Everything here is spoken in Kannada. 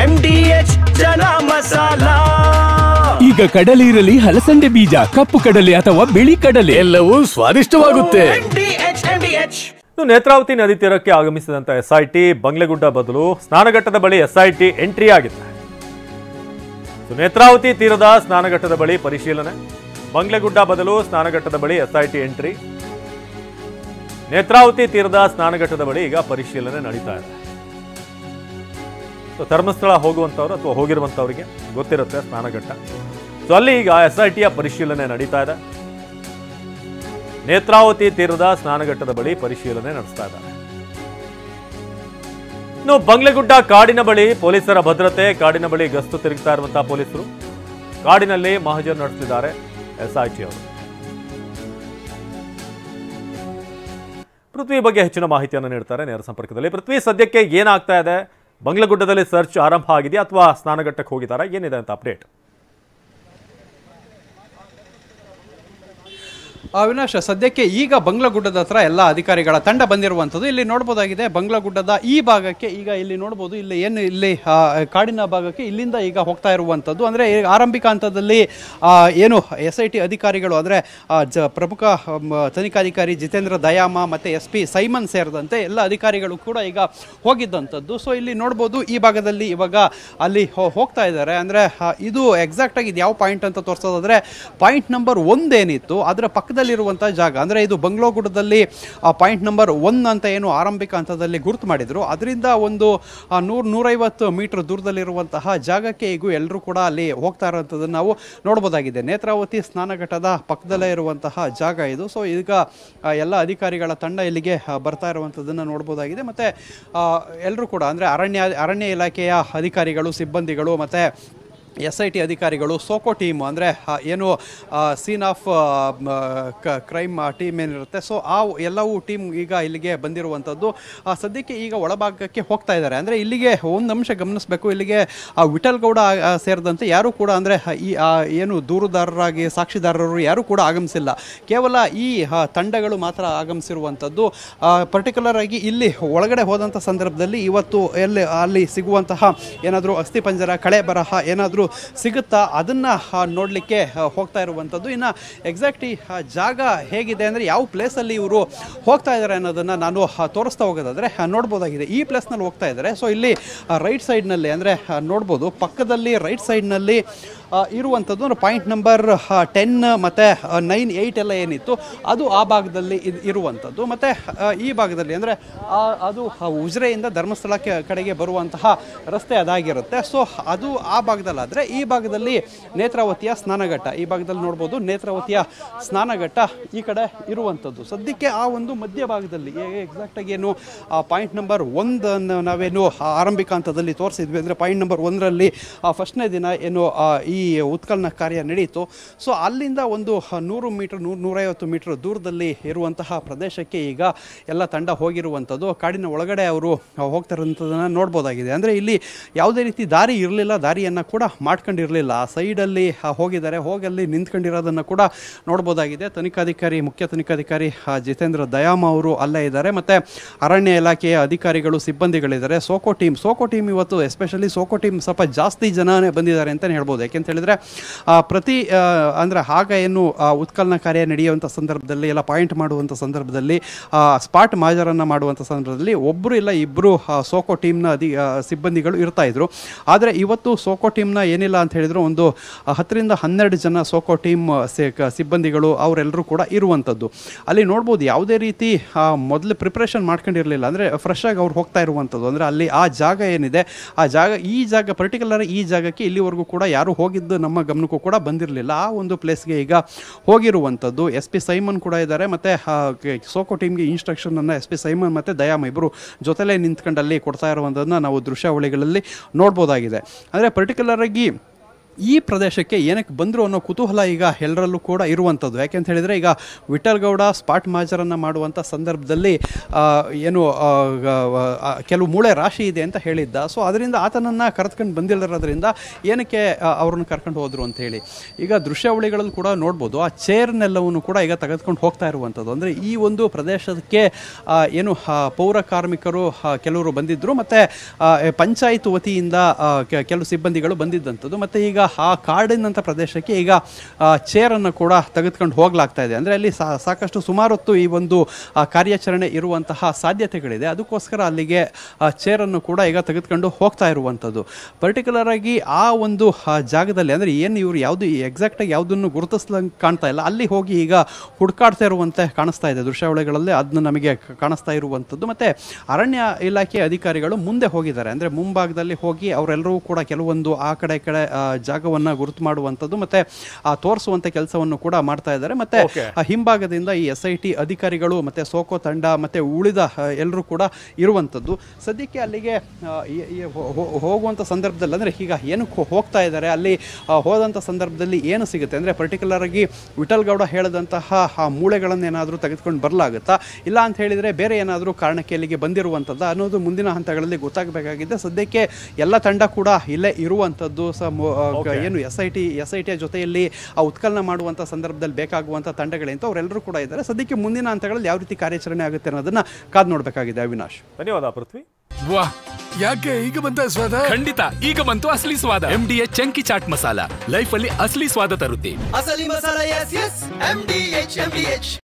MDH ಜನ ಮಸಾಲಾ. ಈಗ ಕಡಲೆ ಇರಲಿ, ಹಲಸಂದೆ ಬೀಜ, ಕಪ್ಪು ಕಡಲೆ ಅಥವಾ ಬಿಳಿ ಕಡಲೆ, ಎಲ್ಲವೂ ಸ್ವಾದಿಷ್ಟವಾಗುತ್ತೆ. ನೇತ್ರಾವತಿ ನದಿ ತೀರಕ್ಕೆ ಆಗಮಿಸಿದಂತ SIT ಬಂಗ್ಲೆಗುಡ್ಡ ಬದಲು ಸ್ನಾನಘಟ್ಟದ ಬಳಿ SIT ಎಂಟ್ರಿ ಆಗಿದೆ. ನೇತ್ರಾವತಿ ತೀರದ ಸ್ನಾನಘಟ್ಟದ ಬಳಿ ಪರಿಶೀಲನೆ, ಬಂಗ್ಲೆಗುಡ್ಡ ಬದಲು ಸ್ನಾನಘಟ್ಟದ ಬಳಿ SIT ಎಂಟ್ರಿ. ನೇತ್ರಾವತಿ ತೀರದ ಸ್ನಾನಘಟ್ಟದ ಬಳಿ ಈಗ ಪರಿಶೀಲನೆ ನಡೀತಾ ಇದೆ. ಧರ್ಮಸ್ಥಳ ಹೋಗುವಂತವ್ರು ಅಥವಾ ಹೋಗಿರುವಂತವರಿಗೆ ಗೊತ್ತಿರುತ್ತೆ ಸ್ನಾನಘಟ್ಟ. ಅಲ್ಲಿ ಈಗ SITಯ ಪರಿಶೀಲನೆ ನಡೀತಾ ಇದೆ. ನೇತ್ರಾವತಿ ತೀರದ ಸ್ನಾನಘಟ್ಟದ ಬಳಿ ಪರಿಶೀಲನೆ ನಡೆಸ್ತಾ ಇದ್ದಾರೆ. ಇನ್ನು ಬಂಗ್ಲೆಗುಡ್ಡ ಕಾಡಿನ ಬಳಿ ಪೊಲೀಸರ ಭದ್ರತೆ, ಕಾಡಿನ ಬಳಿ ಗಸ್ತು ತಿರುಗ್ತಾ ಇರುವಂತಹ ಪೊಲೀಸರು ಕಾಡಿನಲ್ಲಿ ಮಹಜರ್ ನಡೆಸುತ್ತಿದ್ದಾರೆ SIT ಅವರು. ಪೃಥ್ವಿ ಬಗ್ಗೆ ಹೆಚ್ಚಿನ ಮಾಹಿತಿಯನ್ನು ನೀಡ್ತಾರೆ ನೇರ ಸಂಪರ್ಕದಲ್ಲಿ. ಪೃಥ್ವಿ, ಸದ್ಯಕ್ಕೆ ಏನಾಗ್ತಾ ಇದೆ? ಬಂಗ್ಲೆಗುಡ್ಡದಲ್ಲಿ ಸರ್ಚ್ ಆರಂಭ ಆಗಿದೆಯಾ ಅಥವಾ ಸ್ನಾನಘಟ್ಟಕ್ಕೆ ಹೋಗಿದ್ದಾರಾ? ಏನಿದೆ ಅಂತ ಅಪ್ಡೇಟ್? ಅವಿನಾಶ್, ಸದ್ಯಕ್ಕೆ ಈಗ ಬಂಗ್ಲಗುಡ್ಡದ ಹತ್ರ ಎಲ್ಲ ಅಧಿಕಾರಿಗಳ ತಂಡ ಬಂದಿರುವಂಥದ್ದು. ಇಲ್ಲಿ ನೋಡ್ಬೋದಾಗಿದೆ ಬಂಗ್ಲಗುಡ್ಡದ ಈ ಭಾಗಕ್ಕೆ ಈಗ ಇಲ್ಲಿ ನೋಡ್ಬೋದು. ಇಲ್ಲಿ ಕಾಡಿನ ಭಾಗಕ್ಕೆ ಇಲ್ಲಿಂದ ಈಗ ಹೋಗ್ತಾ ಇರುವಂಥದ್ದು. ಅಂದರೆ ಆರಂಭಿಕ ಹಂತದಲ್ಲಿ ಏನು SIT ಅಧಿಕಾರಿಗಳು ಅಂದರೆ ಪ್ರಮುಖ ತನಿಖಾಧಿಕಾರಿ ಜಿತೇಂದ್ರ ದಯಾಮ ಮತ್ತು SP ಸೈಮನ್ ಸೇರಿದಂತೆ ಎಲ್ಲ ಅಧಿಕಾರಿಗಳು ಕೂಡ ಈಗ ಹೋಗಿದ್ದಂಥದ್ದು. ಸೊ ಇಲ್ಲಿ ನೋಡ್ಬೋದು ಈ ಭಾಗದಲ್ಲಿ ಇವಾಗ ಅಲ್ಲಿ ಹೋಗ್ತಾ ಇದ್ದಾರೆ. ಅಂದರೆ ಇದು ಎಕ್ಸಾಕ್ಟಾಗಿ ಇದು ಯಾವ ಪಾಯಿಂಟ್ ಅಂತ ತೋರಿಸೋದಾದರೆ ಪಾಯಿಂಟ್ ನಂಬರ್ 1 ಏನಿತ್ತು ಅದರ ಪಕ್ಕದಲ್ಲಿರುವಂಥ ಜಾಗ. ಅಂದರೆ ಇದು ಬಂಗ್ಲಗುಡ್ಡದಲ್ಲಿ ಪಾಯಿಂಟ್ ನಂಬರ್ 1 ಅಂತ ಏನು ಆರಂಭಿಕ ಹಂತದಲ್ಲಿ ಗುರುತು ಮಾಡಿದ್ರು, ಅದರಿಂದ ಒಂದು 100-150 ಮೀಟರ್ ದೂರದಲ್ಲಿರುವಂತಹ ಜಾಗಕ್ಕೆ ಈಗ ಎಲ್ಲರೂ ಕೂಡ ಅಲ್ಲಿ ಹೋಗ್ತಾ ಇರುವಂಥದ್ದನ್ನು ನಾವು ನೋಡ್ಬೋದಾಗಿದೆ. ನೇತ್ರಾವತಿ ಸ್ನಾನಘಟ್ಟದ ಪಕ್ಕದಲ್ಲೇ ಇರುವಂತಹ ಜಾಗ ಇದು. ಸೊ ಈಗ ಎಲ್ಲ ಅಧಿಕಾರಿಗಳ ತಂಡ ಇಲ್ಲಿಗೆ ಬರ್ತಾ ಇರುವಂಥದ್ದನ್ನು ನೋಡ್ಬೋದಾಗಿದೆ. ಮತ್ತು ಎಲ್ಲರೂ ಕೂಡ ಅಂದರೆ ಅರಣ್ಯ ಇಲಾಖೆಯ ಅಧಿಕಾರಿಗಳು, ಸಿಬ್ಬಂದಿಗಳು ಮತ್ತು SIT ಅಧಿಕಾರಿಗಳು, ಸೋಕೋ ಟೀಮ್ ಅಂದರೆ ಏನು ಸೀನ್ ಆಫ್ ಕ್ರೈಮ್ ಟೀಮ್ ಏನಿರುತ್ತೆ, ಸೊ ಆ ಎಲ್ಲವೂ ಟೀಮ್ ಈಗ ಇಲ್ಲಿಗೆ ಬಂದಿರುವಂಥದ್ದು. ಸದ್ಯಕ್ಕೆ ಈಗ ಒಳಭಾಗಕ್ಕೆ ಹೋಗ್ತಾ ಇದ್ದಾರೆ. ಅಂದರೆ ಇಲ್ಲಿಗೆ ಒಂದು ಅಂಶ ಗಮನಿಸಬೇಕು, ಇಲ್ಲಿಗೆ ವಿಠಲ್ ಗೌಡ ಸೇರಿದಂತೆ ಯಾರೂ ಕೂಡ ಅಂದರೆ ಈ ಏನು ದೂರುದಾರರಾಗಿ ಸಾಕ್ಷಿದಾರರು ಯಾರೂ ಕೂಡ ಆಗಮಿಸಿಲ್ಲ. ಕೇವಲ ಈ ತಂಡಗಳು ಮಾತ್ರ ಆಗಮಿಸಿರುವಂಥದ್ದು. ಪರ್ಟಿಕ್ಯುಲರ್ ಆಗಿ ಇಲ್ಲಿ ಒಳಗಡೆ ಹೋದಂಥ ಸಂದರ್ಭದಲ್ಲಿ ಇವತ್ತು ಅಲ್ಲಿ ಸಿಗುವಂತಹ ಏನಾದರೂ ಅಸ್ಥಿಪಂಜರ, ಕಳೆ ಬರಹ ಏನಾದರೂ ಸಿಗುತ್ತಾ ಅದನ್ನು ನೋಡಲಿಕ್ಕೆ ಹೋಗ್ತಾ ಇರುವಂಥದ್ದು. ಇನ್ನು ಎಕ್ಸಾಕ್ಟ್ ಈ ಜಾಗ ಹೇಗಿದೆ ಅಂದರೆ ಯಾವ ಪ್ಲೇಸಲ್ಲಿ ಇವರು ಹೋಗ್ತಾ ಇದ್ದಾರೆ ಅನ್ನೋದನ್ನು ನಾನು ತೋರಿಸ್ತಾ ಹೋಗೋದಾದರೆ ನೋಡ್ಬೋದಾಗಿದೆ. ಈ ಪ್ಲೇಸ್ನಲ್ಲಿ ಹೋಗ್ತಾ ಇದ್ದಾರೆ. ಸೊ ಇಲ್ಲಿ ರೈಟ್ ಸೈಡ್ನಲ್ಲಿ ಅಂದರೆ ನೋಡ್ಬೋದು, ಪಕ್ಕದಲ್ಲಿ ರೈಟ್ ಸೈಡ್ನಲ್ಲಿ ಇರುವಂಥದ್ದು ಅಂದರೆ ಪಾಯಿಂಟ್ ನಂಬರ್ 10 ಮತ್ತು 9, 8 ಎಲ್ಲ ಏನಿತ್ತು ಅದು ಆ ಭಾಗದಲ್ಲಿ ಇರುವಂಥದ್ದು. ಮತ್ತು ಈ ಭಾಗದಲ್ಲಿ ಅಂದರೆ ಅದು ಉಜಿರೆಯಿಂದ ಧರ್ಮಸ್ಥಳಕ್ಕೆ ಕಡೆಗೆ ಬರುವಂತಹ ರಸ್ತೆ ಅದಾಗಿರುತ್ತೆ. ಸೊ ಅದು ಆ ಭಾಗದಲ್ಲಾದರೆ ಈ ಭಾಗದಲ್ಲಿ ನೇತ್ರಾವತಿಯ ಸ್ನಾನಘಟ್ಟ, ಈ ಭಾಗದಲ್ಲಿ ನೋಡ್ಬೋದು ನೇತ್ರಾವತಿಯ ಸ್ನಾನಘಟ್ಟ ಈ ಕಡೆ ಇರುವಂಥದ್ದು. ಸದ್ಯಕ್ಕೆ ಆ ಒಂದು ಮಧ್ಯಭಾಗದಲ್ಲಿ ಎಕ್ಸಾಕ್ಟಾಗಿ ಏನು ಪಾಯಿಂಟ್ ನಂಬರ್ 1 ನಾವೇನು ಆರಂಭಿಕ ಹಂತದಲ್ಲಿ ತೋರಿಸಿದ್ವಿ ಅಂದರೆ ಪಾಯಿಂಟ್ ನಂಬರ್ 1ರಲ್ಲಿ ಫಸ್ಟ್ನೇ ದಿನ ಏನು ಈ ಉತ್ಖನನ ಕಾರ್ಯ ನಡೀತು. ಸೊ ಅಲ್ಲಿಂದ ಒಂದು 100 ಮೀಟರ್ 150 ಮೀಟರ್ ದೂರದಲ್ಲಿ ಇರುವಂತಹ ಪ್ರದೇಶಕ್ಕೆ ಈಗ ಎಲ್ಲ ತಂಡ ಹೋಗಿರುವಂಥದ್ದು. ಕಾಡಿನ ಒಳಗಡೆ ಅವರು ಹೋಗ್ತಾ ಇರೋಂಥದ್ದನ್ನು ನೋಡ್ಬೋದಾಗಿದೆ. ಅಂದರೆ ಇಲ್ಲಿ ಯಾವುದೇ ರೀತಿ ದಾರಿ ಇರಲಿಲ್ಲ, ದಾರಿಯನ್ನು ಕೂಡ ಮಾಡ್ಕೊಂಡಿರಲಿಲ್ಲ. ಆ ಸೈಡಲ್ಲಿ ಹೋಗಿದ್ದಾರೆ, ಹೋಗಲ್ಲಿ ನಿಂತ್ಕೊಂಡಿರೋದನ್ನು ಕೂಡ ನೋಡ್ಬೋದಾಗಿದೆ. ಮುಖ್ಯ ತನಿಖಾಧಿಕಾರಿ ಜಿತೇಂದ್ರ ದಯಾಮ ಅವರು ಅಲ್ಲೇ ಇದ್ದಾರೆ. ಮತ್ತು ಅರಣ್ಯ ಇಲಾಖೆಯ ಅಧಿಕಾರಿಗಳು, ಸಿಬ್ಬಂದಿಗಳಿದ್ದಾರೆ. ಸೋಕೋ ಟೀಮ್ ಇವತ್ತು ಎಸ್ಪೆಷಲಿ ಸೋಕೋ ಟೀಮ್ ಸ್ವಲ್ಪ ಜಾಸ್ತಿ ಜನನೇ ಬಂದಿದ್ದಾರೆ ಅಂತಲೇ ಹೇಳ್ಬೋದು. ಯಾಕೆಂತ ಹೇಳಿದ್ರೆ ಪ್ರತಿ ಅಂದರೆ ಆಗ ಏನು ಉತ್ಖನನ ಕಾರ್ಯ ನಡೆಯುವಂಥ ಸಂದರ್ಭದಲ್ಲಿ ಎಲ್ಲ ಪಾಯಿಂಟ್ ಮಾಡುವಂಥ ಸಂದರ್ಭದಲ್ಲಿ ಸ್ಪಾಟ್ ಮಾಜರನ್ನು ಮಾಡುವಂಥ ಸಂದರ್ಭದಲ್ಲಿ ಒಬ್ಬರು ಇಲ್ಲ ಇಬ್ಬರು ಸೋಕೋ ಟೀಮ್ನ ಸಿಬ್ಬಂದಿಗಳು ಇರ್ತಾಯಿದ್ರು. ಆದರೆ ಇವತ್ತು ಸೋಕೋ ಟೀಮ್ನ ಏನಿಲ್ಲ ಅಂತ ಹೇಳಿದ್ರು ಒಂದು 10-12 ಜನ ಸೋಕೋ ಟೀಮ್ ಸಿಬ್ಬಂದಿಗಳು ಅವರೆಲ್ಲರೂ ಕೂಡ ಇರುವಂಥದ್ದು. ಅಲ್ಲಿ ನೋಡ್ಬೋದು ಯಾವುದೇ ರೀತಿ ಮೊದಲು ಪ್ರಿಪ್ರೇಷನ್ ಮಾಡ್ಕೊಂಡಿರಲಿಲ್ಲ. ಅಂದರೆ ಫ್ರೆಶ್ ಆಗಿ ಅವ್ರು ಹೋಗ್ತಾ ಇರುವಂಥದ್ದು. ಅಂದರೆ ಅಲ್ಲಿ ಆ ಜಾಗ ಏನಿದೆ ಈ ಜಾಗ ಪರ್ಟಿಕ್ಯುಲರ್ ಈ ಜಾಗಕ್ಕೆ ಇಲ್ಲಿವರೆಗೂ ಕೂಡ ಯಾರು ಹೋಗಿದ್ದು ನಮ್ಮ ಗಮನಕ್ಕೂ ಕೂಡ ಬಂದಿರಲಿಲ್ಲ. ಆ ಒಂದು ಪ್ಲೇಸ್ಗೆ ಈಗ ಹೋಗಿರುವಂಥದ್ದು. SP ಸೈಮನ್ ಕೂಡ ಇದ್ದಾರೆ. ಮತ್ತು ಸೋಕೋ ಟೀಮ್ಗೆ ಇನ್ಸ್ಟ್ರಕ್ಷನನ್ನು SP ಸೈಮನ್ ಮತ್ತು ದಯಾಮ ಇಬ್ಬರು ಜೊತೆಲೇ ನಿಂತ್ಕೊಂಡಲ್ಲಿ ಕೊಡ್ತಾ ಇರುವಂಥದ್ದನ್ನು ನಾವು ದೃಶ್ಯಾವಳಿಗಳಲ್ಲಿ ನೋಡ್ಬೋದಾಗಿದೆ. ಅಂದರೆ ಪರ್ಟಿಕ್ಯುಲರ್ ಆಗಿ ಈ ಪ್ರದೇಶಕ್ಕೆ ಏನಕ್ಕೆ ಬಂದರು ಅನ್ನೋ ಕುತೂಹಲ ಈಗ ಎಲ್ಲರಲ್ಲೂ ಕೂಡ ಇರುವಂಥದ್ದು. ಯಾಕೆಂತ ಹೇಳಿದರೆ ಈಗ ವಿಠಲ್ ಗೌಡ ಸ್ಪಾಟ್ ಮಾಜರನ್ನು ಮಾಡುವಂಥ ಸಂದರ್ಭದಲ್ಲಿ ಏನು ಕೆಲವು ಮೂಳೆ ರಾಶಿ ಇದೆ ಅಂತ ಹೇಳಿದ್ದ. ಸೊ ಅದರಿಂದ ಆತನನ್ನು ಕರೆದುಕೊಂಡು ಬಂದಿಲ್ಲದ್ರಿಂದ ಏನಕ್ಕೆ ಅವ್ರನ್ನ ಕರ್ಕೊಂಡು ಹೋದರು ಅಂತ ಹೇಳಿ ಈಗ ದೃಶ್ಯಾವಳಿಗಳಲ್ಲಿ ಕೂಡ ನೋಡ್ಬೋದು. ಆ ಚೇರ್ನೆಲ್ಲವನ್ನು ಕೂಡ ಈಗ ತೆಗೆದುಕೊಂಡು ಹೋಗ್ತಾ ಇರುವಂಥದ್ದು. ಅಂದರೆ ಈ ಒಂದು ಪ್ರದೇಶಕ್ಕೆ ಏನು ಪೌರ ಕಾರ್ಮಿಕರು ಕೆಲವರು ಬಂದಿದ್ದರು, ಮತ್ತು ಪಂಚಾಯತ್ ವತಿಯಿಂದ ಕೆಲವು ಸಿಬ್ಬಂದಿಗಳು ಬಂದಿದ್ದಂಥದ್ದು. ಮತ್ತು ಈಗ ಆ ಕಾಡಿನಂಥ ಪ್ರದೇಶಕ್ಕೆ ಈಗ ಚೇರನ್ನು ಕೂಡ ತೆಗೆದುಕೊಂಡು ಹೋಗ್ಲಾಗ್ತಾ ಇದೆ. ಅಂದರೆ ಅಲ್ಲಿ ಸಾಕಷ್ಟು ಸುಮಾರು ಹೊತ್ತು ಈ ಒಂದು ಕಾರ್ಯಾಚರಣೆ ಇರುವಂತಹ ಸಾಧ್ಯತೆಗಳಿದೆ. ಅದಕ್ಕೋಸ್ಕರ ಅಲ್ಲಿಗೆ ಚೇರನ್ನು ಕೂಡ ಈಗ ತೆಗೆದುಕೊಂಡು ಹೋಗ್ತಾ ಇರುವಂಥದ್ದು. ಪರ್ಟಿಕ್ಯುಲರ್ ಆಗಿ ಆ ಒಂದು ಜಾಗದಲ್ಲಿ ಅಂದರೆ ಏನು ಇವರು ಯಾವುದು ಎಕ್ಸಾಕ್ಟಾಗಿ ಯಾವುದನ್ನು ಗುರುತಿಸ್ಲಂಗೆ ಕಾಣ್ತಾ ಇಲ್ಲ, ಅಲ್ಲಿ ಹೋಗಿ ಈಗ ಹುಡುಕಾಡ್ತಾ ಇರುವಂತೆ ಕಾಣಿಸ್ತಾ ಇದೆ ದೃಶ್ಯಾವಳಿಗಳಲ್ಲಿ. ಅದನ್ನು ನಮಗೆ ಕಾಣಿಸ್ತಾ ಇರುವಂಥದ್ದು. ಮತ್ತು ಅರಣ್ಯ ಇಲಾಖೆ ಅಧಿಕಾರಿಗಳು ಮುಂದೆ ಹೋಗಿದ್ದಾರೆ. ಅಂದರೆ ಮುಂಭಾಗದಲ್ಲಿ ಹೋಗಿ ಅವರೆಲ್ಲರೂ ಕೂಡ ಕೆಲವೊಂದು ಆ ಕಡೆ ಜಾಗವನ್ನು ಗುರುತು ಮಾಡುವಂಥದ್ದು ಮತ್ತು ತೋರಿಸುವಂಥ ಕೆಲಸವನ್ನು ಕೂಡ ಮಾಡ್ತಾ ಇದ್ದಾರೆ. ಮತ್ತು ಹಿಂಭಾಗದಿಂದ ಈ SIT ಅಧಿಕಾರಿಗಳು ಮತ್ತು ಸೋಕೋ ತಂಡ ಮತ್ತು ಉಳಿದ ಎಲ್ಲರೂ ಕೂಡ ಇರುವಂಥದ್ದು. ಸದ್ಯಕ್ಕೆ ಅಲ್ಲಿಗೆ ಹೋಗುವಂಥ ಸಂದರ್ಭದಲ್ಲಿ ಅಂದರೆ ಈಗ ಏನಕ್ಕೆ ಹೋಗ್ತಾ ಇದ್ದಾರೆ, ಅಲ್ಲಿ ಹೋದಂಥ ಸಂದರ್ಭದಲ್ಲಿ ಏನು ಸಿಗುತ್ತೆ ಅಂದರೆ ಪರ್ಟಿಕ್ಯುಲರ್ ಆಗಿ ವಿಠಲ್ ಗೌಡ ಹೇಳಿದಂತಹ ಆ ಮೂಳೆಗಳನ್ನೇನಾದರೂ ತೆಗೆದುಕೊಂಡು ಬರಲಾಗುತ್ತಾ, ಇಲ್ಲ ಅಂತ ಹೇಳಿದರೆ ಬೇರೆ ಏನಾದರೂ ಕಾರಣಕ್ಕೆ ಅಲ್ಲಿಗೆ ಬಂದಿರುವಂಥದ್ದು ಅನ್ನೋದು ಮುಂದಿನ ಹಂತಗಳಲ್ಲಿ ಗೊತ್ತಾಗಬೇಕಾಗಿದೆ. ಸದ್ಯಕ್ಕೆ ಎಲ್ಲ ತಂಡ ಕೂಡ ಇಲ್ಲೇ ಇರುವಂಥದ್ದು. ಏನು SIT ಜೊತೆಯಲ್ಲಿ ಆ ಉತ್ಕಲನ ಮಾಡುವಂಥ ಸಂದರ್ಭದಲ್ಲಿ ಬೇಕಾಗುವಂಥ ತಂಡಗಳಂತ ಅವರೆಲ್ಲರೂ ಕೂಡ ಇದ್ದಾರೆ. ಸದ್ಯಕ್ಕೆ ಮುಂದಿನ ಹಂತಗಳಲ್ಲಿ ಯಾವ ರೀತಿ ಕಾರ್ಯಾಚರಣೆ ಆಗುತ್ತೆ ಅನ್ನೋದನ್ನ ಕಾದು ನೋಡಬೇಕಾಗಿದೆ. ಅವಿನಾಶ್, ಧನ್ಯವಾದ ಪೃಥ್ವಿ. ವಾಹ್, ಯಾಕೆ ಈಗ ಬಂತ ಸ್ವಾದ? ಖಂಡಿತ ಈಗ ಬಂತು ಅಸಲಿ ಸ್ವಾದ. MDH chunky chaat masala life ಅಲ್ಲಿ ಅಸಲಿ ಸ್ವಾದ ತರುತ್ತೆ. ಅಸಲಿ ಮಸಾಲ, ಎಸ್ ಎಸ್ MDH.